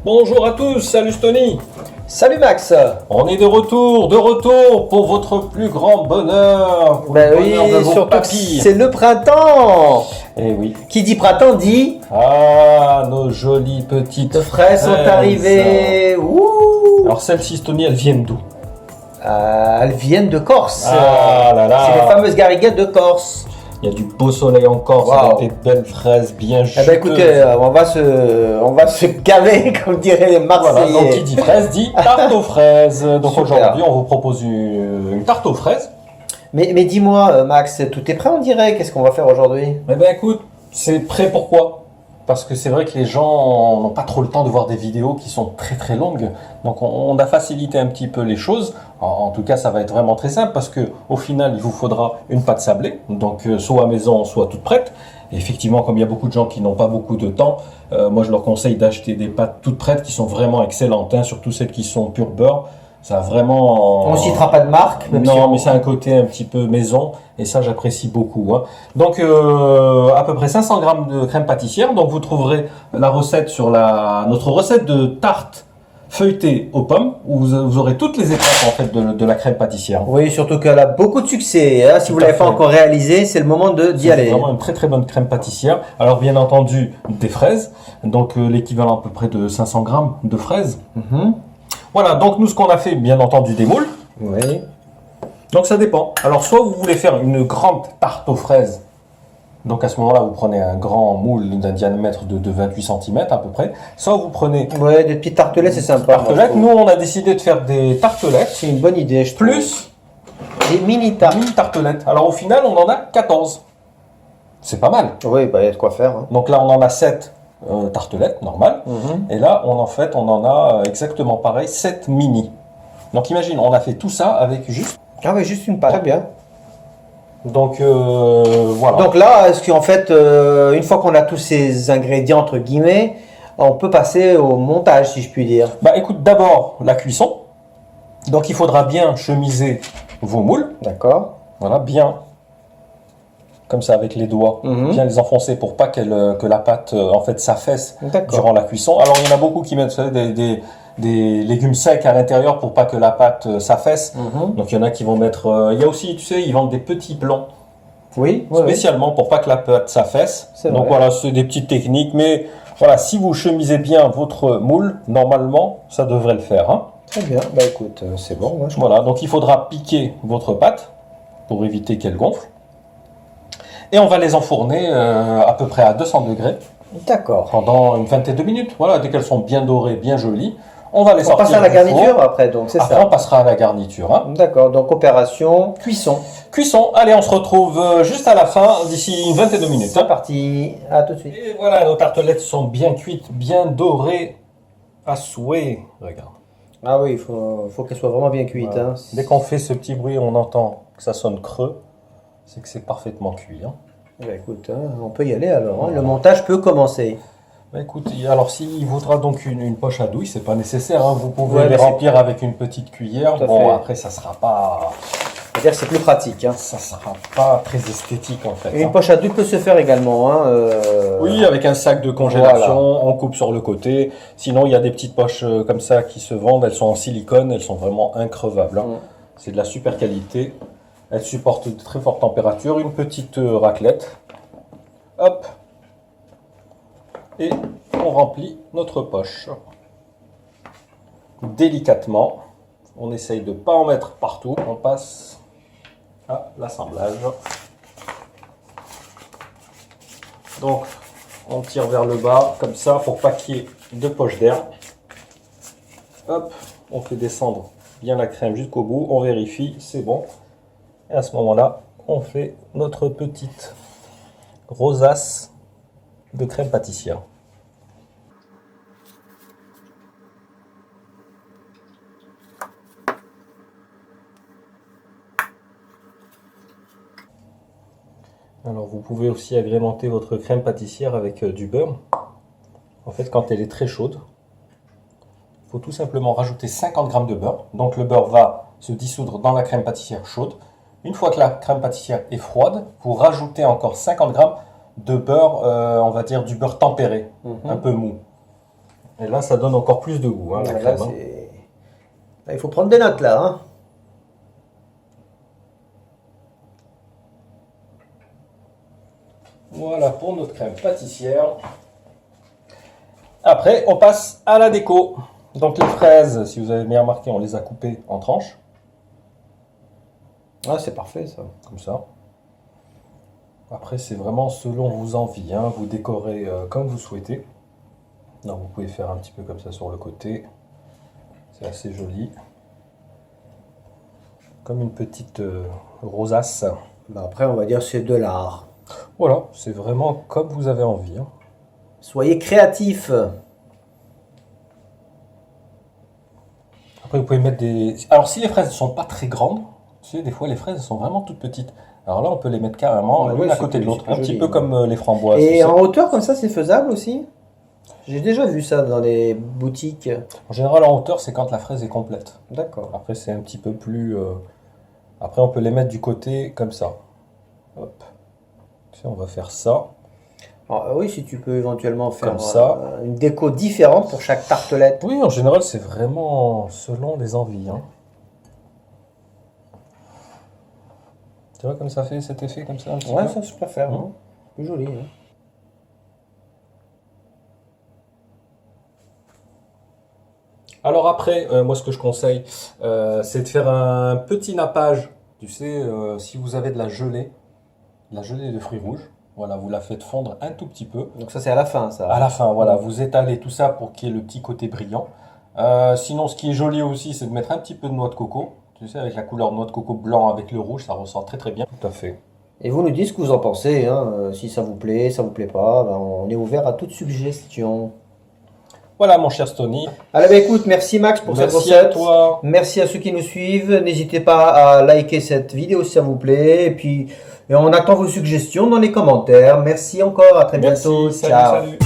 Bonjour à tous, salut Tony. Salut Max. On est de retour pour votre plus grand bonheur. Pour Ben le oui, bonheur de vos surtout que papilles. c'est le printemps. Eh oui. Qui dit printemps dit Ah, nos jolies petites de fraises sont arrivées. Ouh. Alors celles-ci, Tony, elles viennent d'où? Elles viennent de Corse. Ah là là. C'est les fameuses gariguettes de Corse. Il y a du beau soleil en Corse, Wow. avec des belles fraises bien Eh juteuses. ben écoutez, on va se gaver comme diraient les Voilà, Marseillais. donc qui dit fraise dit tarte aux fraises. Donc Super. aujourd'hui, on vous propose une tarte aux fraises. Mais dis-moi Max, tout est prêt on dirait. Qu'est-ce qu'on va faire aujourd'hui? Eh ben écoute, c'est prêt pourquoi? Parce que c'est vrai que les gens n'ont pas trop le temps de voir des vidéos qui sont très très longues. Donc on a facilité un petit peu les choses. En tout cas, ça va être vraiment très simple parce que au final, il vous faudra une pâte sablée, donc soit à maison, soit toute prête. Et effectivement, comme il y a beaucoup de gens qui n'ont pas beaucoup de temps, moi je leur conseille d'acheter des pâtes toutes prêtes qui sont vraiment excellentes, hein, surtout celles qui sont pur beurre. Ça a vraiment. On ne citera pas de marque. Même si Non, on- mais c'est un côté un petit peu maison et ça j'apprécie beaucoup. Hein. Donc à peu près 500 grammes de crème pâtissière. Donc vous trouverez la recette sur notre recette de tarte feuilletée aux pommes où vous aurez toutes les étapes en fait de la crème pâtissière. Oui, surtout qu'elle a beaucoup de succès. Hein. Si Tout vous à l'avez pas fait. encore réalisé, c'est le moment d'y C'est aller. vraiment une très très bonne crème pâtissière. Alors bien entendu des fraises, donc l'équivalent à peu près de 500 grammes de fraises. Mhm. Voilà, donc nous ce qu'on a fait, bien entendu des moules. Oui. Donc ça dépend. Alors soit vous voulez faire une grande tarte aux fraises, donc à ce moment-là vous prenez un grand moule d'un diamètre de 28 cm à peu près, soit vous prenez Ouais, des petites tartelettes, c'est sympa. tartelettes. moi, je Nous trouve. on a décidé de faire des tartelettes C'est une bonne idée, je trouve. plus Des mini tartes. mini tartelettes. Alors au final on en a 14. C'est pas mal. Oui, bah, il y a de quoi faire. Hein. Donc là on en a 7 tartelettes normales. Et là on en a exactement pareil 7 mini. Donc imagine, on a fait tout ça avec juste. Ah oui, juste une pâte. Très bien. Donc voilà. Donc là, est-ce qu'en fait, une fois qu'on a tous ces ingrédients, entre guillemets, on peut passer au montage, si je puis dire. Bah écoute, d'abord la cuisson. Donc il faudra bien chemiser vos moules. D'accord. Voilà, bien comme ça avec les doigts, Mhm. bien les enfoncer pour pas que la pâte en fait s'affaisse D'accord. durant la cuisson. Alors il y en a beaucoup qui mettent vous savez, des légumes secs à l'intérieur pour pas que la pâte s'affaisse. Mhm. Donc il y en a qui vont mettre. Il y a aussi, tu sais, ils vendent des petits blancs Oui, oui, oui. spécialement pour pas que la pâte s'affaisse. C'est Donc vrai. voilà, c'est des petites techniques, mais voilà, si vous chemisez bien votre moule, normalement, ça devrait le faire. Hein. Très bien. Bah écoute, c'est bon. Moi, je... Voilà, donc il faudra piquer votre pâte pour éviter qu'elle gonfle. Et on va les enfourner à peu près à 200 degrés D'accord. pendant une vingtaine de minutes. Voilà, dès qu'elles sont bien dorées, bien jolies, on va les On sortir. passe à la du garniture four. après, donc c'est Après, ça. on passera à la garniture. Hein. D'accord. Donc opération cuisson. Cuisson, allez, on se retrouve juste à la fin, d'ici une vingtaine de minutes. C'est parti. À tout de suite. Et voilà, nos tartelettes sont bien cuites, bien dorées, à souhait. Regarde. Ah oui, il faut qu'elle soit vraiment bien cuite. Voilà. Hein. Dès qu'on fait ce petit bruit, on entend que ça sonne creux. C'est que c'est parfaitement cuit. Hein. Bah, écoute, hein, on peut y aller alors. Hein. Le montage peut commencer. Bah, écoute, alors s'il voudra donc une poche à douille, c'est pas nécessaire. Hein. Vous pouvez Ouais, les mais remplir avec une petite cuillère. Tout à Bon, fait. après, ça sera pas très esthétique en fait. Une Hein. poche à douille peut se faire également. Hein, Oui, avec un sac de congélation, Voilà. on coupe sur le côté. Sinon, il y a des petites poches comme ça qui se vendent. Elles sont en silicone, elles sont vraiment increvables. Hein. C'est de la super qualité. Elles supportent de très fortes températures. Une petite raclette. Hop. Et on remplit notre poche. Délicatement. On essaye de ne pas en mettre partout. On passe à l'assemblage. Donc, on tire vers le bas, comme ça, pour pas qu'il y ait de poche d'air. Hop, on fait descendre bien la crème jusqu'au bout. On vérifie, c'est bon. Et à ce moment-là, on fait notre petite rosace de crème pâtissière. Alors vous pouvez aussi agrémenter votre crème pâtissière avec du beurre. En fait, quand elle est très chaude, il faut tout simplement rajouter 50 g de beurre. Donc le beurre va se dissoudre dans la crème pâtissière chaude. Une fois que la crème pâtissière est froide, vous rajoutez encore 50 g de beurre, on va dire du beurre tempéré, un peu mou. Et là, ça donne encore plus de goût, hein, la Là, crème. Hein. Là, il faut prendre des notes là. Hein. Voilà pour notre crème pâtissière. Après, on passe à la déco. Donc les fraises, si vous avez bien remarqué, on les a coupées en tranches. Ah, c'est parfait ça. Comme ça. Après, c'est vraiment selon vos envies. Hein. Vous décorez comme vous souhaitez. Donc vous pouvez faire un petit peu comme ça sur le côté. C'est assez joli. Comme une petite rosace. Bah, après, on va dire c'est de l'art. Voilà, c'est vraiment comme vous avez envie. Hein. Soyez créatifs. Après, vous pouvez mettre des... Alors, si les fraises ne sont pas très grandes, tu sais, des fois, les fraises sont vraiment toutes petites. Alors là, on peut les mettre carrément Ouais, l'une ouais, à c'est côté de plus- l'autre. c'est Un plus petit joli, peu ouais. comme les framboises. tu Et sais. en hauteur comme ça, c'est faisable aussi? J'ai déjà vu ça dans les boutiques. En général, en hauteur, c'est quand la fraise est complète. D'accord. Après, c'est un petit peu plus... Après, on peut les mettre du côté comme ça. Hop. Tu sais, on va faire ça. Alors, oui, si tu peux éventuellement faire Comme ça. une déco différente pour chaque tartelette. Oui, en général, c'est vraiment selon les envies. Hein. Tu vois comme ça fait cet effet comme ça un petit Ouais, peu. ça je préfère. Hein. Plus joli. Hein. Alors après, moi ce que je conseille, c'est de faire un petit nappage. Tu sais, si vous avez de la gelée de fruits rouges, voilà, vous la faites fondre un tout petit peu. Donc ça c'est à la fin ça. À la fin, voilà, vous étalez tout ça pour qu'il y ait le petit côté brillant. Sinon, ce qui est joli aussi, c'est de mettre un petit peu de noix de coco. Tu sais, avec la couleur de noix de coco blanc avec le rouge, ça ressort très très bien. Tout à fait. Et vous nous dites ce que vous en pensez. Hein. Si ça vous plaît, ça vous plaît pas, ben, on est ouvert à toute suggestion. Voilà, mon cher Stony. Allez, bah, écoute, merci Max pour cette Merci à recette. toi. Merci à ceux qui nous suivent. N'hésitez pas à liker cette vidéo si ça vous plaît. Et puis, on attend vos suggestions dans les commentaires. Merci encore. À très Merci, bientôt. salut, Ciao. salut.